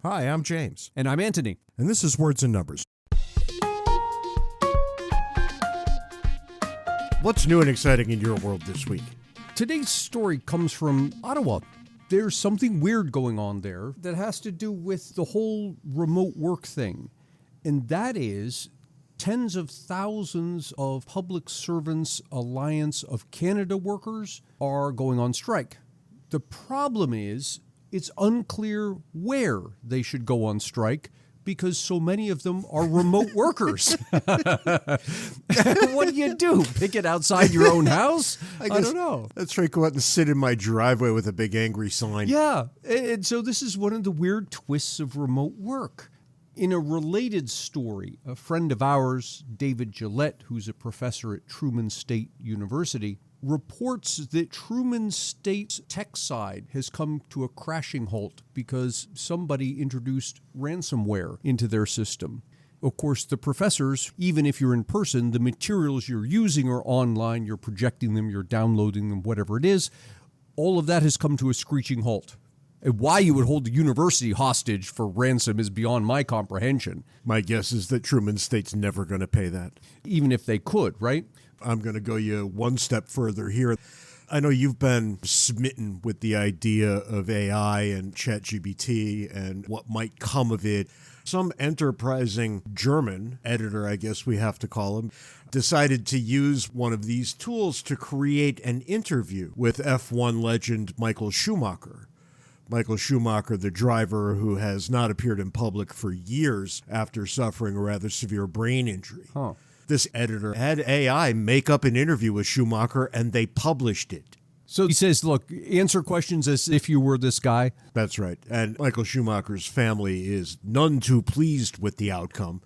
Hi, I'm James. And I'm Antony. And this is Words and Numbers. What's new and exciting in your world this week? Today's story comes from Ottawa. There's something weird going on there that has to do with the whole remote work thing. And that is tens of thousands of Public Servants Alliance of Canada workers are going on strike. The problem is it's unclear where they should go on strike because so many of them are remote workers. What do? Pick it outside your own house? I don't know. That's right. Go out and sit in my driveway with a big angry sign. Yeah. And so this is one of the weird twists of remote work. In a related story, a friend of ours, David Gillette, who's a professor at Truman State University, reports that Truman State's tech side has come to a crashing halt because somebody introduced ransomware into their system. Of course, the professors, even if you're in person, the materials you're using are online, you're projecting them, you're downloading them, whatever it is, all of that has come to a screeching halt. And why you would hold the university hostage for ransom is beyond my comprehension. My guess is that Truman State's never going to pay that. Even if they could, right? I'm going to go you one step further here. I know you've been smitten with the idea of AI and ChatGPT and what might come of it. Some enterprising German editor, I guess we have to call him, decided to use one of these tools to create an interview with F1 legend Michael Schumacher. Michael Schumacher, the driver who has not appeared in public for years after suffering a rather severe brain injury. This editor had AI make up an interview with Schumacher, and they published it. So he says, look, answer questions as if you were this guy. That's right. And Michael Schumacher's family is none too pleased with the outcome.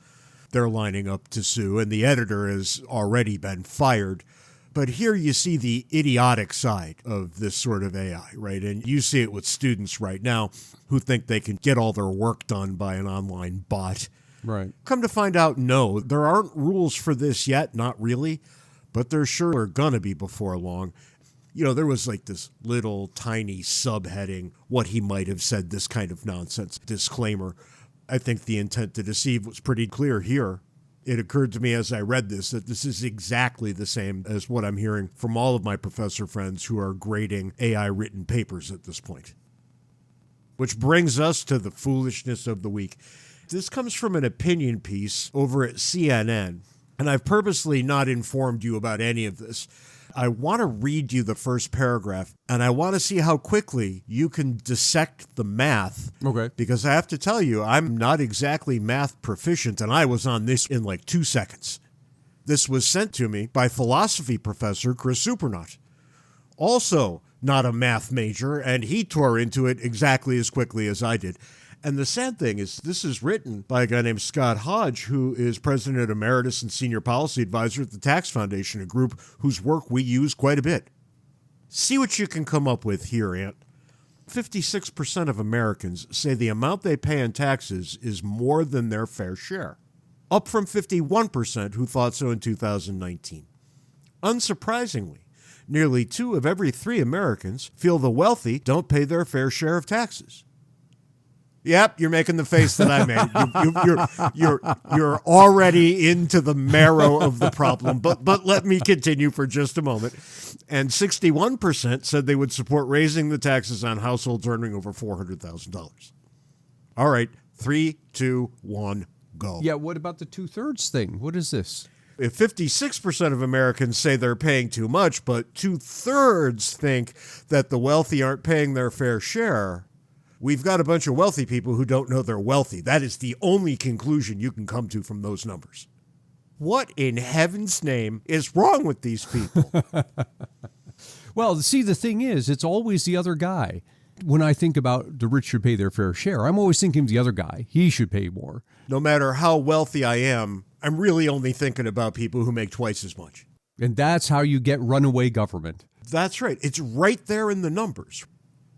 They're lining up to sue, and the editor has already been fired. But here you see the idiotic side of this sort of AI, right? And you see it with students right now who think they can get all their work done by an online bot. Right. Come to find out, no, there aren't rules for this yet, not really, but there sure are going to be before long. You know, there was like this little tiny subheading, what he might have said, this kind of nonsense, disclaimer. I think the intent to deceive was pretty clear here. It occurred to me as I read this that this is exactly the same as what I'm hearing from all of my professor friends who are grading AI-written papers at this point. Which brings us to the foolishness of the week. This comes from an opinion piece over at CNN, and I've purposely not informed you about any of this. I want to read you the first paragraph, and I want to see how quickly you can dissect the math. Okay. Because I have to tell you, I'm not exactly math proficient, and I was on this in like 2 seconds. This was sent to me by philosophy professor Chris Supernaut. Also not a math major, and he tore into it exactly as quickly as I did. And the sad thing is, this is written by a guy named Scott Hodge, who is president emeritus and senior policy advisor at the Tax Foundation, a group whose work we use quite a bit. See what you can come up with here, Ant. 56% of Americans say the amount they pay in taxes is more than their fair share, up from 51% who thought so in 2019. Unsurprisingly, nearly 2 of every 3 Americans feel the wealthy don't pay their fair share of taxes. Yep, you're making the face that I made. You're already into the marrow of the problem, but let me continue for just a moment. And 61% said they would support raising the taxes on households earning over $400,000. All right, 3, 2, 1, go. Yeah, what about the 2/3 thing? What is this? If 56% of Americans say they're paying too much, but 2/3 think that the wealthy aren't paying their fair share, we've got a bunch of wealthy people who don't know they're wealthy. That is the only conclusion you can come to from those numbers. What in heaven's name is wrong with these people? Well, see, the thing is, it's always the other guy. When I think about the rich should pay their fair share, I'm always thinking of the other guy. He should pay more. No matter how wealthy I am, I'm really only thinking about people who make twice as much. And that's how you get runaway government. That's right. It's right there in the numbers.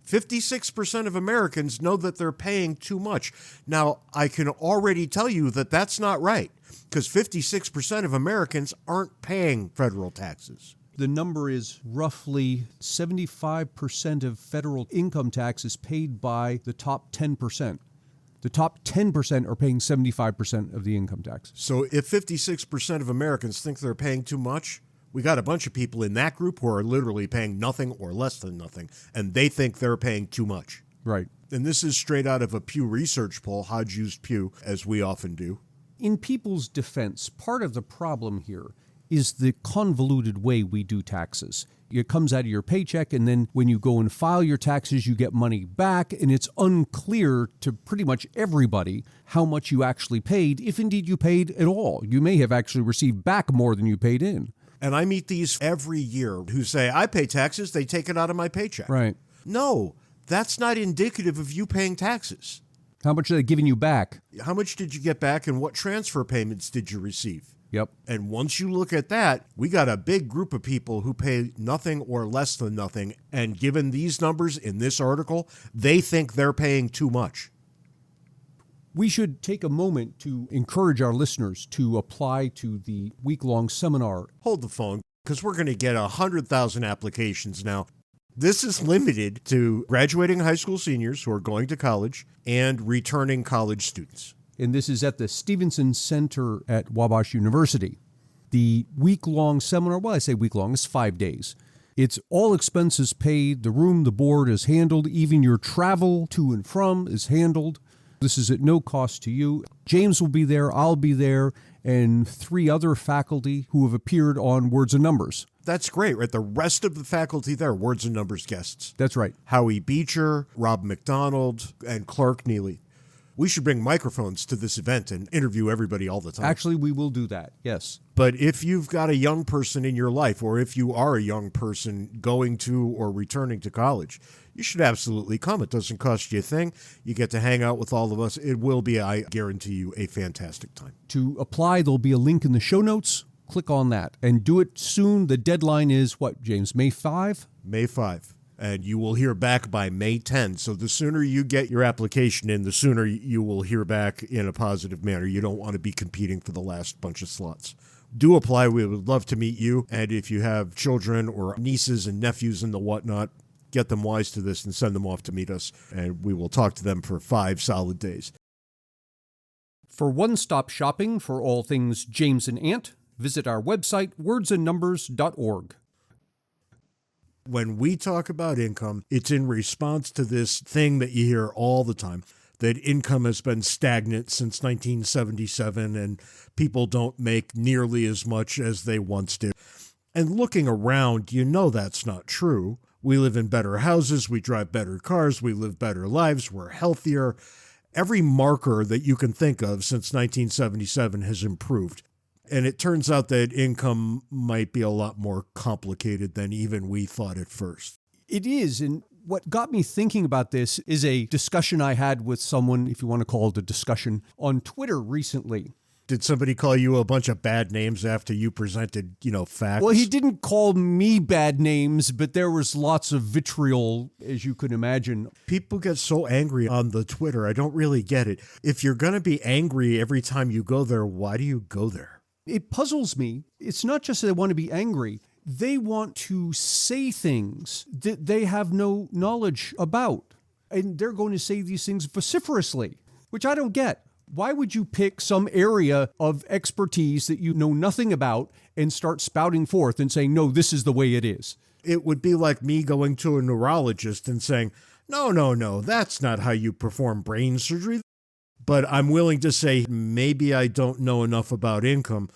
56% of Americans know that they're paying too much. Now, I can already tell you that that's not right, because 56% of Americans aren't paying federal taxes. The number is roughly 75% of federal income taxes paid by the top 10%. The top 10% are paying 75% of the income tax. So if 56% of Americans think they're paying too much, we got a bunch of people in that group who are literally paying nothing or less than nothing, and they think they're paying too much. Right. And this is straight out of a Pew Research poll. Hodge used Pew, as we often do. In people's defense, part of the problem here is the convoluted way we do taxes. It comes out of your paycheck, and then when you go and file your taxes, you get money back, and it's unclear to pretty much everybody how much you actually paid, if indeed you paid at all. You may have actually received back more than you paid in. And I meet these every year who say, I pay taxes, they take it out of my paycheck. Right. No, that's not indicative of you paying taxes. How much are they giving you back? How much did you get back, and what transfer payments did you receive? Yep. And once you look at that, we got a big group of people who pay nothing or less than nothing. And given these numbers in this article, they think they're paying too much. We should take a moment to encourage our listeners to apply to the week-long seminar. Hold the phone, because we're going to get 100,000 applications now. This is limited to graduating high school seniors who are going to college and returning college students. And this is at the Stevenson Center at Wabash University. The week-long seminar, well, I say week-long, it's 5 days. It's all expenses paid, the room, the board is handled, even your travel to and from is handled. This is at no cost to you. James will be there, I'll be there, and 3 other faculty who have appeared on Words and Numbers. That's great, right? The rest of the faculty there, Words and Numbers guests. That's right. Howie Beecher, Rob McDonald, and Clark Neely. We should bring microphones to this event and interview everybody all the time. Actually, we will do that, yes. But if you've got a young person in your life, or if you are a young person going to or returning to college, you should absolutely come. It doesn't cost you a thing. You get to hang out with all of us. It will be, I guarantee you, a fantastic time. To apply, there'll be a link in the show notes. Click on that and do it soon. The deadline is what, James, May 5? May 5. And you will hear back by May 10. So the sooner you get your application in, the sooner you will hear back in a positive manner. You don't want to be competing for the last bunch of slots. Do apply. We would love to meet you. And if you have children or nieces and nephews and the whatnot, get them wise to this and send them off to meet us. And we will talk to them for 5 solid days. For one-stop shopping for all things James and Ant, visit our website, wordsandnumbers.org. When we talk about income, it's in response to this thing that you hear all the time, that income has been stagnant since 1977 and people don't make nearly as much as they once did. And looking around, you know that's not true. We live in better houses, we drive better cars, we live better lives, we're healthier. Every marker that you can think of since 1977 has improved. And it turns out that income might be a lot more complicated than even we thought at first. It is, and what got me thinking about this is a discussion I had with someone, if you want to call it a discussion, on Twitter recently. Did somebody call you a bunch of bad names after you presented, facts? Well, he didn't call me bad names, but there was lots of vitriol, as you can imagine. People get so angry on the Twitter. I don't really get it. If you're going to be angry every time you go there, why do you go there? It puzzles me. It's not just that they want to be angry. They want to say things that they have no knowledge about. And they're going to say these things vociferously, which I don't get. Why would you pick some area of expertise that you know nothing about and start spouting forth and saying, no, this is the way it is? It would be like me going to a neurologist and saying, no, that's not how you perform brain surgery. But I'm willing to say maybe I don't know enough about income.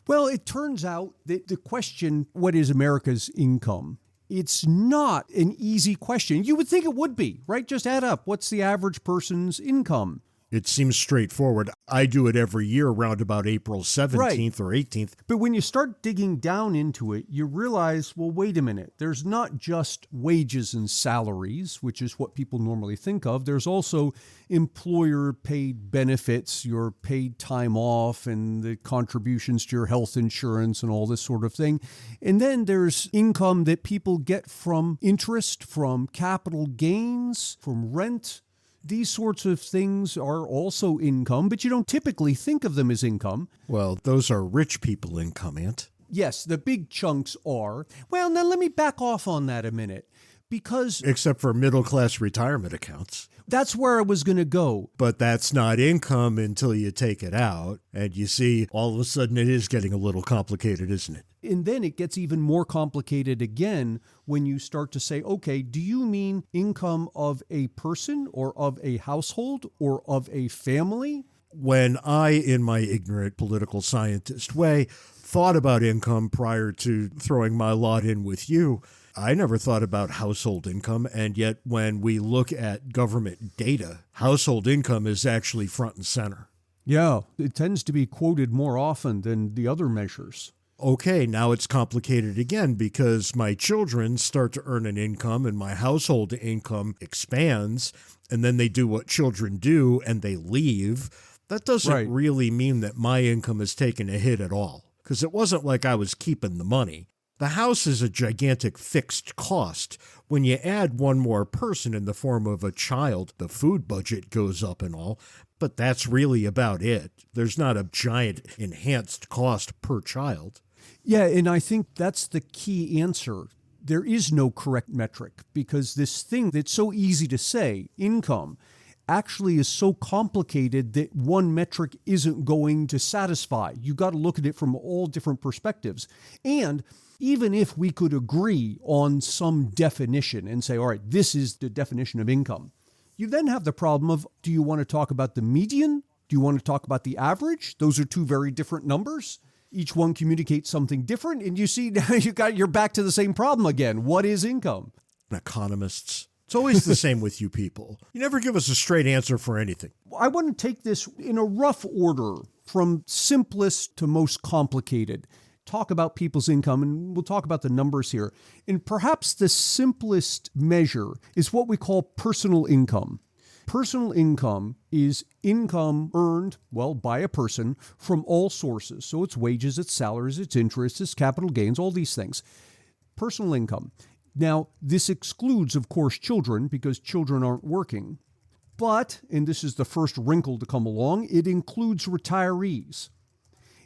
Well, it turns out that the question, what is America's income? It's not an easy question. You would think it would be, right? Just add up. What's the average person's income? It seems straightforward. I do it every year around about April 17th right. or 18th. But when you start digging down into it, you realize, well, wait a minute. There's not just wages and salaries, which is what people normally think of. There's also employer-paid benefits, your paid time off, and the contributions to your health insurance and all this sort of thing. And then there's income that people get from interest, from capital gains, from rent. These sorts of things are also income, but you don't typically think of them as income. Well, those are rich people income, Ant. Yes, the big chunks are. Well, now let me back off on that a minute, because... Except for middle-class retirement accounts. That's where I was going to go. But that's not income until you take it out. And you see, all of a sudden it is getting a little complicated, isn't it? And then it gets even more complicated again when you start to say, okay, do you mean income of a person or of a household or of a family? When I, in my ignorant political scientist way, thought about income prior to throwing my lot in with you, I never thought about household income, and yet when we look at government data, household income is actually front and center. Yeah, it tends to be quoted more often than the other measures. Okay, now it's complicated again because my children start to earn an income and my household income expands, and then they do what children do and they leave. That doesn't really mean that my income has taken a hit at all, because it wasn't like I was keeping the money. The house is a gigantic fixed cost. When you add one more person in the form of a child, the food budget goes up and all, but that's really about it. There's not a giant enhanced cost per child. Yeah, and I think that's the key answer. There is no correct metric because this thing that's so easy to say, income, actually is so complicated that one metric isn't going to satisfy. You got to look at it from all different perspectives. And even if we could agree on some definition and say, all right, this is the definition of income, you then have the problem of, do you want to talk about the median? Do you want to talk about the average? Those are two very different numbers. Each one communicates something different. And you see, now you're back to the same problem again. What is income? Economists. It's always the same with you people. You never give us a straight answer for anything. I want to take this in a rough order from simplest to most complicated. Talk about people's income, and we'll talk about the numbers here. And perhaps the simplest measure is what we call personal income. Personal income is income earned, by a person from all sources. So it's wages, it's salaries, it's interest, it's capital gains, all these things. Personal income. Now, this excludes, of course, children because children aren't working. But, and this is the first wrinkle to come along, it includes retirees.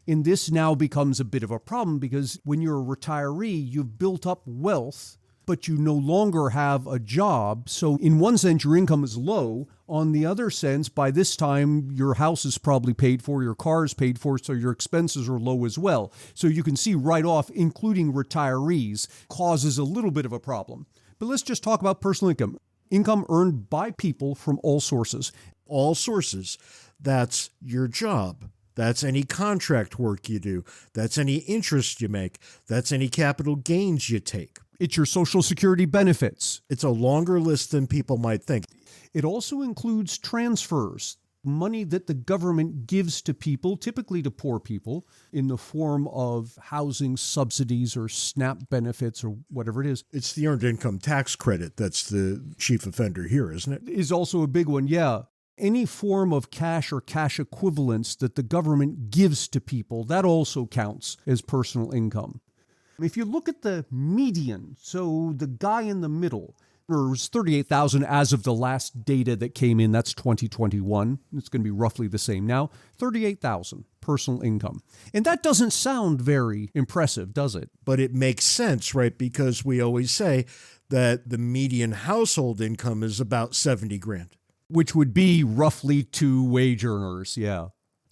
And this now becomes a bit of a problem because when you're a retiree, you've built up wealth, but you no longer have a job. So in one sense, your income is low. On the other sense, by this time, your house is probably paid for, your car is paid for, so your expenses are low as well. So you can see right off, including retirees, causes a little bit of a problem. But let's just talk about personal income. Income earned by people from all sources. All sources. That's your job. That's any contract work you do. That's any interest you make. That's any capital gains you take. It's your Social Security benefits. It's a longer list than people might think. It also includes transfers, money that the government gives to people, typically to poor people, in the form of housing subsidies or SNAP benefits or whatever it is. It's the earned income tax credit that's the chief offender here, isn't it? Is also a big one, yeah. Any form of cash or cash equivalents that the government gives to people, that also counts as personal income. If you look at the median, so the guy in the middle, there was 38,000 as of the last data that came in, that's 2021. It's going to be roughly the same now. 38,000 personal income. And that doesn't sound very impressive, does it? But it makes sense, right? Because we always say that the median household income is about 70 grand. Which would be roughly 2 wage earners, yeah.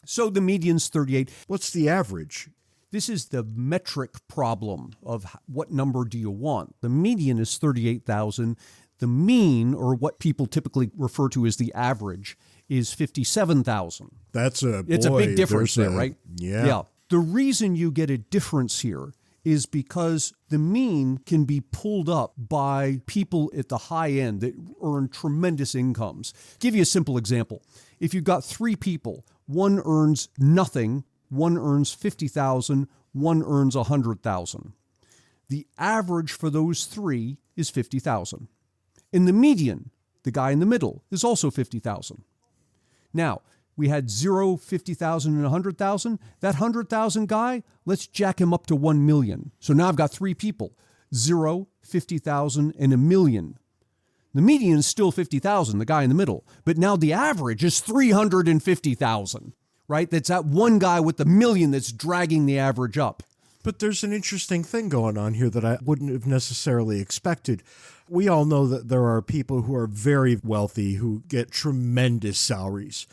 So the median's 38. What's the average? This is the metric problem of what number do you want. The median is 38,000. The mean, or what people typically refer to as the average, is 57,000. It's a big difference there, right? Yeah. The reason you get a difference here is because the mean can be pulled up by people at the high end that earn tremendous incomes. Give you a simple example. If you've got 3 people, one earns nothing, one earns 50,000, one earns 100,000. The average for those 3 is 50,000. And the median, the guy in the middle, is also 50,000. Now, we had 0, 50,000, and 100,000. That 100,000 guy, let's jack him up to 1 million. So now I've got 3 people, 0, 50,000, and 1 million. The median is still 50,000, the guy in the middle. But now the average is 350,000, right? That's that one guy with the million that's dragging the average up. But there's an interesting thing going on here that I wouldn't have necessarily expected. We all know that there are people who are very wealthy who get tremendous salaries.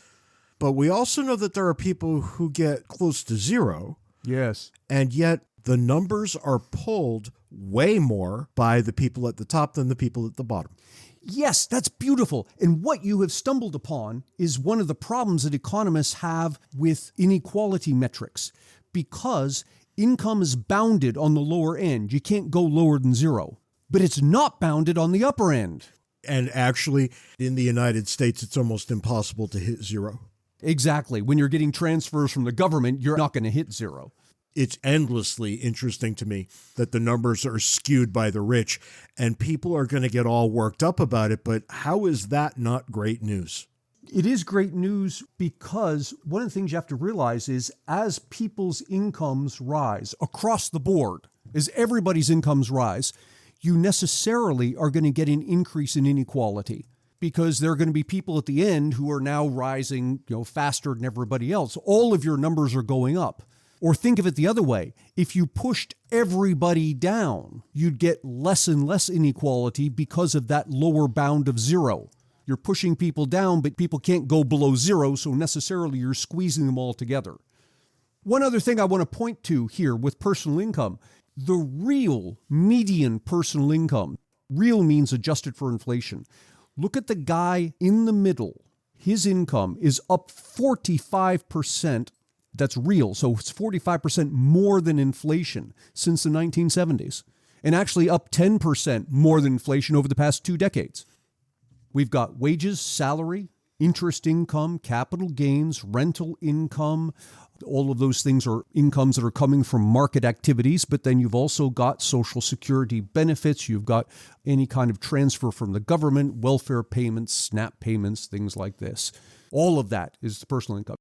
But we also know that there are people who get close to zero. Yes. And yet the numbers are pulled way more by the people at the top than the people at the bottom. Yes, that's beautiful. And what you have stumbled upon is one of the problems that economists have with inequality metrics, because income is bounded on the lower end. You can't go lower than zero, but it's not bounded on the upper end. And actually, in the United States, it's almost impossible to hit zero. Exactly. When you're getting transfers from the government, you're not going to hit zero. It's endlessly interesting to me that the numbers are skewed by the rich, and people are going to get all worked up about it. But how is that not great news? It is great news because one of the things you have to realize is as people's incomes rise across the board, as everybody's incomes rise, you necessarily are going to get an increase in inequality, because there are going to be people at the end who are now rising, faster than everybody else. All of your numbers are going up. Or think of it the other way. If you pushed everybody down, you'd get less and less inequality because of that lower bound of zero. You're pushing people down, but people can't go below zero, so necessarily you're squeezing them all together. One other thing I want to point to here with personal income, the real median personal income, real means adjusted for inflation. Look at the guy in the middle. His income is up 45%. That's real. So it's 45% more than inflation since the 1970s, and actually up 10% more than inflation over the past 2 decades. We've got wages, salary, interest income, capital gains, rental income. All of those things are incomes that are coming from market activities, but then you've also got Social Security benefits. You've got any kind of transfer from the government, welfare payments, SNAP payments, things like this. All of that is the personal income.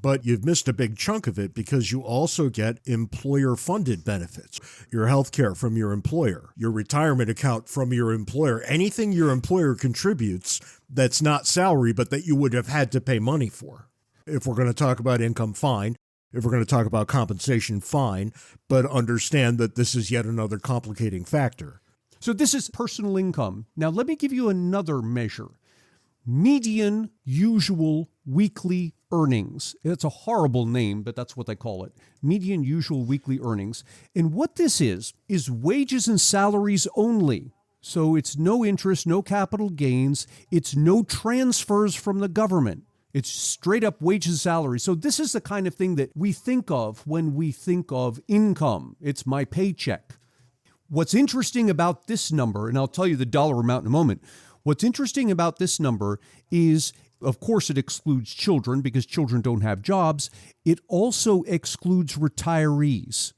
But you've missed a big chunk of it because you also get employer-funded benefits. Your health care from your employer, your retirement account from your employer, anything your employer contributes that's not salary but that you would have had to pay money for. If we're going to talk about income, fine. If we're going to talk about compensation, fine. But understand that this is yet another complicating factor. So this is personal income. Now let me give you another measure. Median usual weekly earnings. It's a horrible name, but that's what they call it. Median usual weekly earnings. And what this is wages and salaries only. So it's no interest, no capital gains. It's no transfers from the government. It's straight up wages and salaries. So this is the kind of thing that we think of when we think of income. It's my paycheck. What's interesting about this number, and I'll tell you the dollar amount in a moment, what's interesting about this number is, of course, it excludes children because children don't have jobs. It also excludes retirees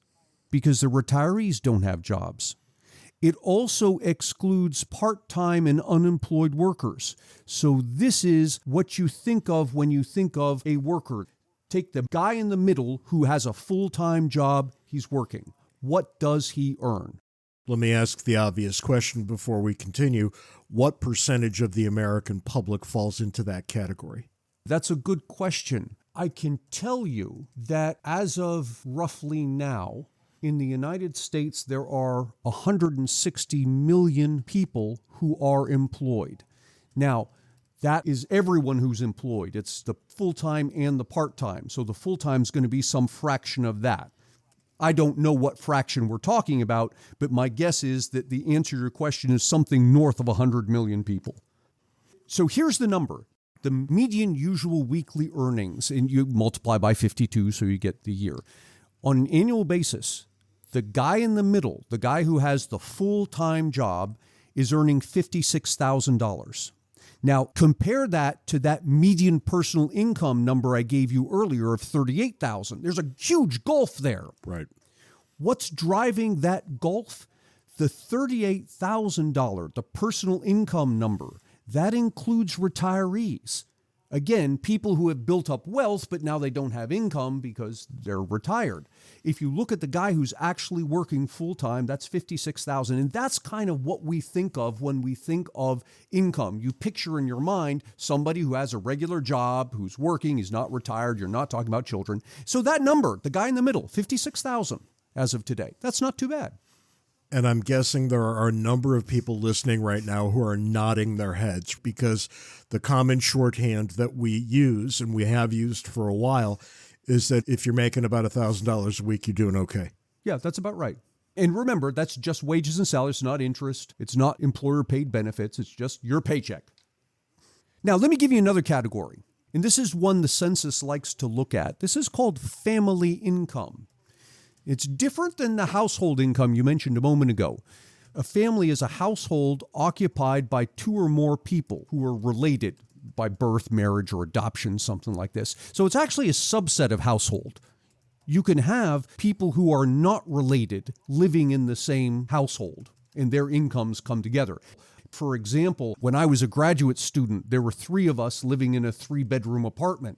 because the retirees don't have jobs. It also excludes part-time and unemployed workers. So this is what you think of when you think of a worker. Take the guy in the middle who has a full-time job, he's working. What does he earn? Let me ask the obvious question before we continue. What percentage of the American public falls into that category? That's a good question. I can tell you that as of roughly now, in the United States, there are 160 million people who are employed. Now, that is everyone who's employed. It's the full-time and the part-time. So the full-time is going to be some fraction of that. I don't know what fraction we're talking about, but my guess is that the answer to your question is something north of 100 million people. So here's the number. The median usual weekly earnings, and you multiply by 52 so you get the year. On an annual basis, the guy in the middle, the guy who has the full-time job, is earning $56,000. Now, compare that to that median personal income number I gave you earlier of $38,000. There's a huge gulf there. Right. What's driving that gulf? The $38,000, the personal income number, that includes retirees. Again, people who have built up wealth, but now they don't have income because they're retired. If you look at the guy who's actually working full-time, that's $56,000. And that's kind of what we think of when we think of income. You picture in your mind somebody who has a regular job, who's working, he's not retired, you're not talking about children. So that number, the guy in the middle, $56,000. as of today. That's not too bad. And I'm guessing there are a number of people listening right now who are nodding their heads because the common shorthand that we use, and we have used for a while, is that if you're making about $1,000 a week, you're doing okay. Yeah, that's about right. And remember, that's just wages and salaries, not interest. It's not employer-paid benefits. It's just your paycheck. Now, let me give you another category. And this is one the census likes to look at. This is called family income. It's different than the household income you mentioned a moment ago. A family is a household occupied by two or more people who are related by birth, marriage, or adoption, something like this. So it's actually a subset of household. You can have people who are not related living in the same household, and their incomes come together. For example, when I was a graduate student, there were 3 of us living in a 3-bedroom apartment.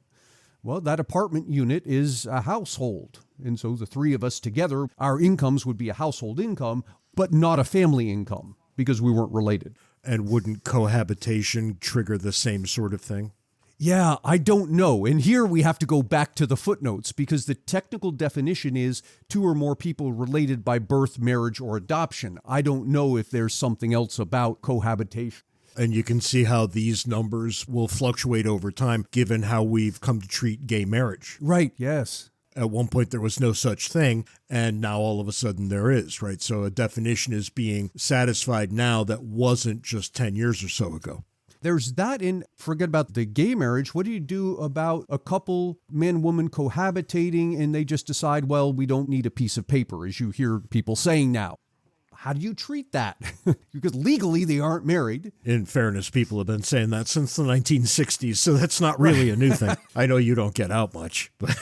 Well, that apartment unit is a household. And so the 3 of us together, our incomes would be a household income, but not a family income because we weren't related. And wouldn't cohabitation trigger the same sort of thing? Yeah, I don't know. And here we have to go back to the footnotes because the technical definition is 2 or more people related by birth, marriage, or adoption. I don't know if there's something else about cohabitation. And you can see how these numbers will fluctuate over time, given how we've come to treat gay marriage. Right, yes. At one point, there was no such thing, and now all of a sudden there is, right? So a definition is being satisfied now that wasn't just 10 years or so ago. There's that, and forget about the gay marriage. What do you do about a couple, man, woman, cohabitating, and they just decide, well, we don't need a piece of paper, as you hear people saying now? How do you treat that? Because legally they aren't married. In fairness, people have been saying that since the 1960s, so that's not really a new thing. I know you don't get out much, but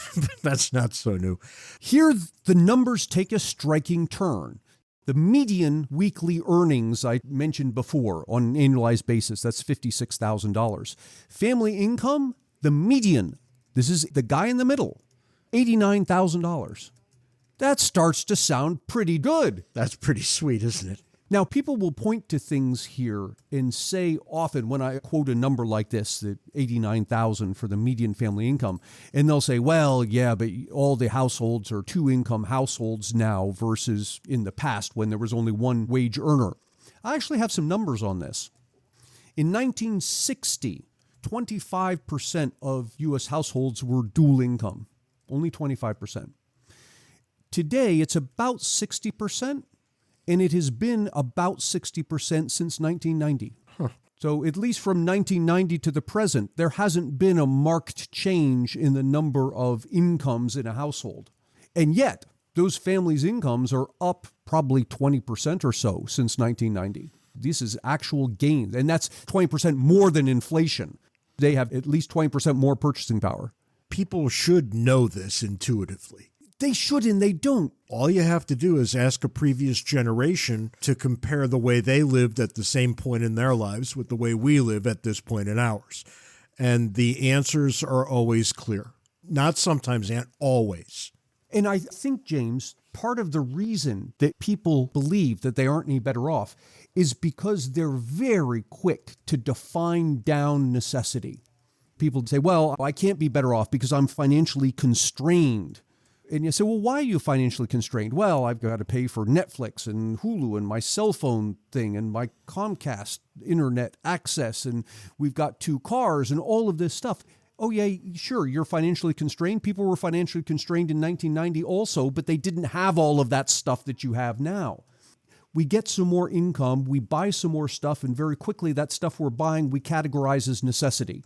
that's not so new. Here, the numbers take a striking turn. The median weekly earnings I mentioned before on an annualized basis, that's $56,000. Family income, the median, this is the guy in the middle, $89,000. That starts to sound pretty good. That's pretty sweet, isn't it? Now, people will point to things here and say often when I quote a number like this, the $89,000 for the median family income, and they'll say, well, yeah, but all the households are 2-income households now versus in the past when there was only one wage earner. I actually have some numbers on this. In 1960, 25% of U.S. households were dual income, only 25%. Today, it's about 60%, and it has been about 60% since 1990. So at least from 1990 to the present, there hasn't been a marked change in the number of incomes in a household. And yet, those families' incomes are up probably 20% or so since 1990. This is actual gain, and that's 20% more than inflation. They have at least 20% more purchasing power. People should know this intuitively. They should and they don't. All you have to do is ask a previous generation to compare the way they lived at the same point in their lives with the way we live at this point in ours. And the answers are always clear. Not sometimes, and always. And I think, James, part of the reason that people believe that they aren't any better off is because they're very quick to define down necessity. People say, well, I can't be better off because I'm financially constrained. And you say, well, why are you financially constrained? Well, I've got to pay for Netflix and Hulu and my cell phone thing and my Comcast internet access, and we've got 2 cars and all of this stuff. Oh, yeah, sure, you're financially constrained. People were financially constrained in 1990 also, but they didn't have all of that stuff that you have now. We get some more income, we buy some more stuff, and very quickly that stuff we're buying we categorize as necessity.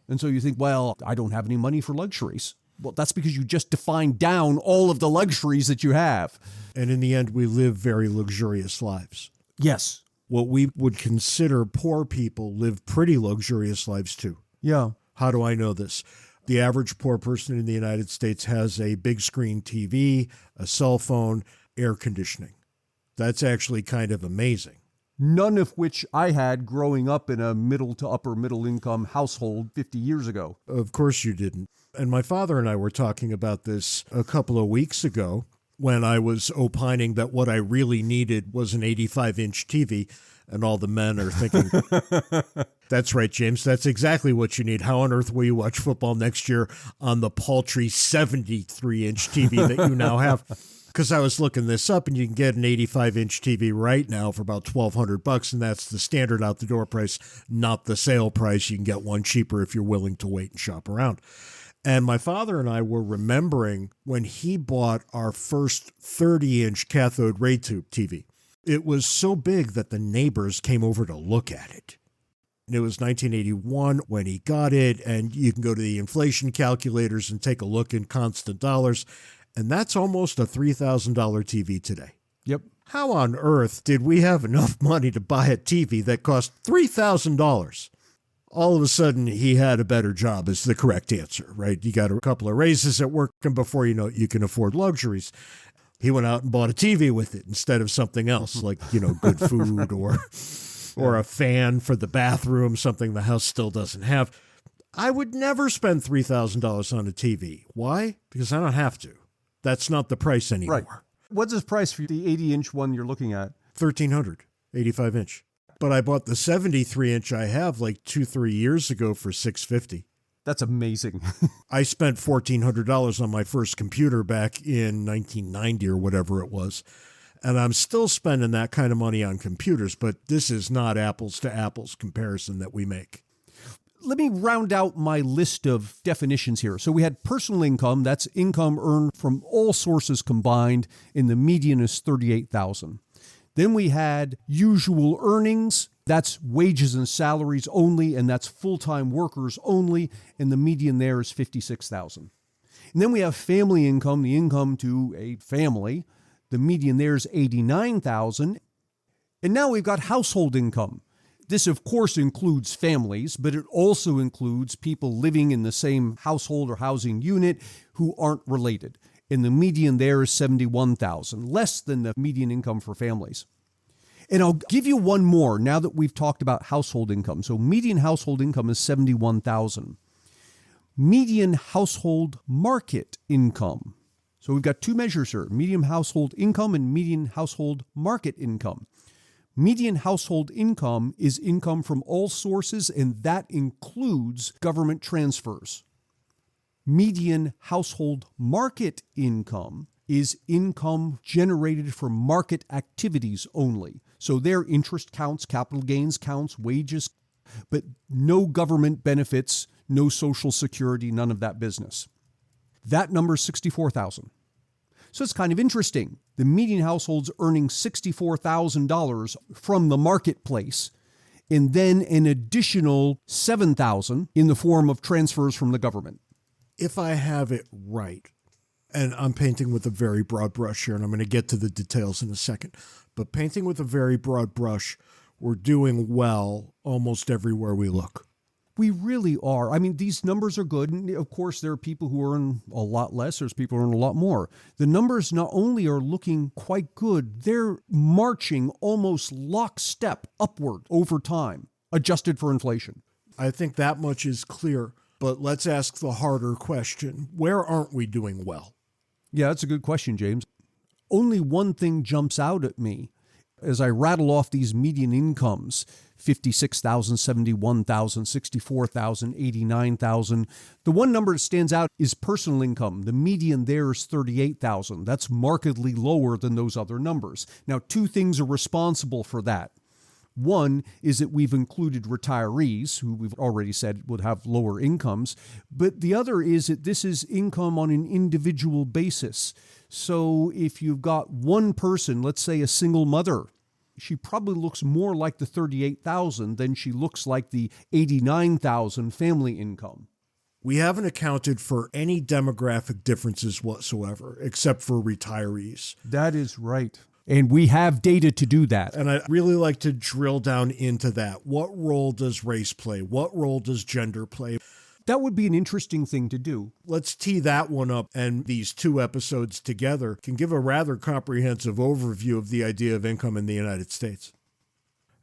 And so you think, well, I don't have any money for luxuries. Well, that's because you just defined down all of the luxuries that you have. And in the end, we live very luxurious lives. Yes. What we would consider poor people live pretty luxurious lives too. Yeah. How do I know this? The average poor person in the United States has a big screen TV, a cell phone, air conditioning. That's actually kind of amazing. None of which I had growing up in a middle to upper middle income household 50 years ago. Of course you didn't. And my father and I were talking about this a couple of weeks ago when I was opining that what I really needed was an 85-inch TV, and all the men are thinking, that's right, James, that's exactly what you need. How on earth will you watch football next year on the paltry 73-inch TV that you now have? Because I was looking this up, and you can get an 85-inch TV right now for about $1,200, and that's the standard out-the-door price, not the sale price. You can get one cheaper if you're willing to wait and shop around. And my father and I were remembering when he bought our first 30-inch cathode ray tube TV. It was so big that the neighbors came over to look at it. And it was 1981 when he got it, and you can go to the inflation calculators and take a look in constant dollars. And that's almost a $3,000 TV today. Yep. How on earth did we have enough money to buy a TV that cost $3,000? All of a sudden, he had a better job is the correct answer, right? You got a couple of raises at work, and before you know it, you can afford luxuries. He went out and bought a TV with it instead of something else, like, good food or a fan for the bathroom, something the house still doesn't have. I would never spend $3,000 on a TV. Why? Because I don't have to. That's not the price anymore. Right. What's the price for the 80-inch one you're looking at? $1,300, 85-inch. But I bought the 73-inch I have like 2-3 years ago for $650. That's amazing. I spent $1,400 on my first computer back in 1990 or whatever it was. And I'm still spending that kind of money on computers, but this is not apples to apples comparison that we make. Let me round out my list of definitions here. So we had personal income, that's income earned from all sources combined, and the median is $38,000. Then we had usual earnings, that's wages and salaries only, and that's full-time workers only, and the median there is $56,000. And then we have family income, the income to a family, the median there is $89,000. And now we've got household income. This, of course, includes families, but it also includes people living in the same household or housing unit who aren't related. And the median there is $71,000, less than the median income for families. And I'll give you one more now that we've talked about household income. So median household income is $71,000. Median household market income. So we've got two measures here, median household income and median household market income. Median household income is income from all sources, and that includes government transfers. Median household market income is income generated from market activities only. So their interest counts, capital gains counts, wages, but no government benefits, no Social Security, none of that business. That number is $64,000. So it's kind of interesting. The median household's earning $64,000 from the marketplace, and then an additional $7,000 in the form of transfers from the government. If I have it right, and I'm painting with a very broad brush here, and I'm going to get to the details in a second, but painting with a very broad brush, we're doing well almost everywhere we look. We really are. I mean, these numbers are good. And of course, there are people who earn a lot less. There's people who earn a lot more. The numbers not only are looking quite good, they're marching almost lockstep upward over time, adjusted for inflation. I think that much is clear. But let's ask the harder question. Where aren't we doing well? Yeah, that's a good question, James. Only one thing jumps out at me as I rattle off these median incomes, $56,000, $71,000, $64,000, $89,000. The one number that stands out is personal income. The median there is $38,000. That's markedly lower than those other numbers. Now, two things are responsible for that. One is that we've included retirees, who we've already said would have lower incomes. But the other is that this is income on an individual basis. So if you've got one person, let's say a single mother, she probably looks more like the $38,000 than she looks like the $89,000 family income. We haven't accounted for any demographic differences whatsoever, except for retirees. That is right. And we have data to do that. And I'd really like to drill down into that. What role does race play? What role does gender play? That would be an interesting thing to do. Let's tee that one up, and these two episodes together can give a rather comprehensive overview of the idea of income in the United States.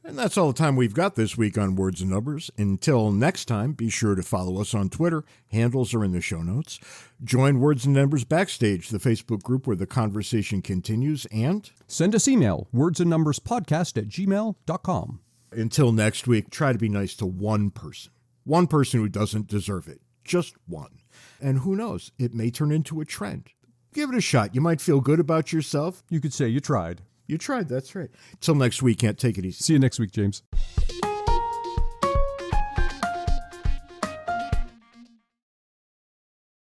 And that's all the time we've got this week on Words and Numbers. Until next time, be sure to follow us on Twitter. Handles are in the show notes. Join Words and Numbers Backstage, the Facebook group where the conversation continues, and send us email, wordsandnumberspodcast@gmail.com. Until next week, try to be nice to one person who doesn't deserve it. Just one. And who knows, it may turn into a trend. Give it a shot. You might feel good about yourself. You could say you tried. You tried, that's right. Till next week, can't take it easy. See you next week, James.